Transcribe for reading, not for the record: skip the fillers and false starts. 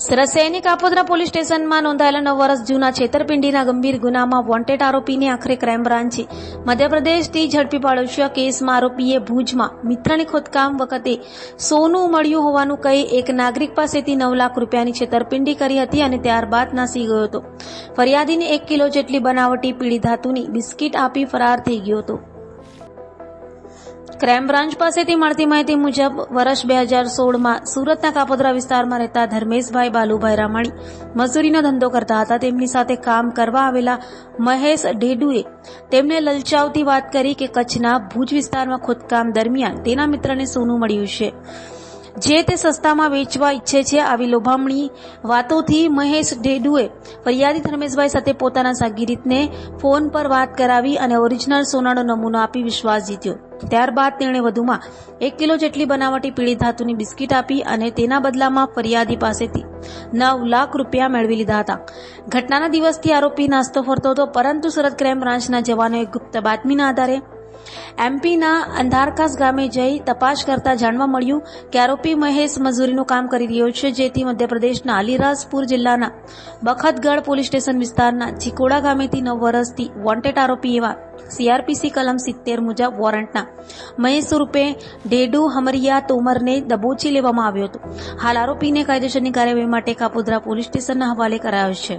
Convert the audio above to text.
સરસૈયાની Kapodra police સ્ટેશનમાં નોંધાયેલા 9 વર્ષ જૂના છેતરપિંડીના ગંભીર ગુનામાં વોન્ટેડ આરોપીને આખરે ક્રાઇમ બ્રાન્ચે મધ્યપ્રદેશથી ઝડપી પાડ્યો છે. કેસમાં આરોપીએ ભુજમાં મિત્રની ખોદકામ વખતે સોનું મળ્યું હોવાનું કહી એક નાગરિક પાસેથી 9 લાખ રૂપિયાની છેતરપિંડી કરી હતી અને ત્યારબાદ નાસી ગયો હતો. ફરિયાદીને 1 કિલો જેટલી બનાવટી પીળી ધાતુની બિસ્કીટ આપી ફરાર થઈ ગયો હતો. ક્રાઇમ બ્રાન્ચ પાસેથી મળતી માહિતી મુજબ વર્ષ 2016માં સુરતના કાપોદ્રા વિસ્તારમાં રહેતા ધર્મેશભાઈ બાલુભાઈ રામાણી મજૂરીનો ધંધો કરતા હતા. તેમની સાથે કામ કરવા આવેલા મહેશ ડેડુએ તેમને લલચાવતી વાત કરી કે કચ્છના ભુજ વિસ્તારમાં ખોદકામ દરમિયાન તેના મિત્રને સોનું મળ્યું છે જે તે સસ્તામાં વેચવા ઈચ્છે છે. આવી લોભામણી વાતોથી મહેશ ડેડુએ ફરિયાદી ધર્મેશભાઈ સાથે પોતાના સાગીરીતને ફોન પર વાત કરાવી અને ઓરિજિનલ સોનાનો નમૂનો આપી વિશ્વાસ જીત્યો. ત્યારબાદ તેણે વધુમાં 1 કિલો જેટલી બનાવટી પીળી ધાતુની બિસ્કીટ આપી અને તેના બદલામાં ફરિયાદી પાસેથી 9 લાખ રૂપિયા મેળવી લીધા હતા. ઘટનાના દિવસથી આરોપી નાસ્તો ફરતો હતો, પરંતુ સુરત ક્રાઇમ બ્રાન્ચના જવાનોએ ગુપ્ત બાતમીના આધારે એમપીના અંધારકાસ ગામે જઈ તપાસ કરતા જાણવા મળ્યું કે આરોપી મહેશ મજૂરીનું કામ કરી રહ્યો છે, જેથી મધ્યપ્રદેશના અલીરાજપુર જિલ્લાના બખતગઢ પોલીસ સ્ટેશન વિસ્તારના ચિકોડા ગામેથી 9 વર્ષથી વોન્ટેડ આરોપી એવા CRPC કલમ 70 મુજબ વોરંટના મહેશ રૂપે ડેડુ હમરિયા તોમરને દબોચી લેવામાં આવ્યો હતો. હાલ આરોપીને કાયદેસરની કાર્યવાહી માટે કાપોદ્રા પોલીસ સ્ટેશનના હવાલે કરાયો છે.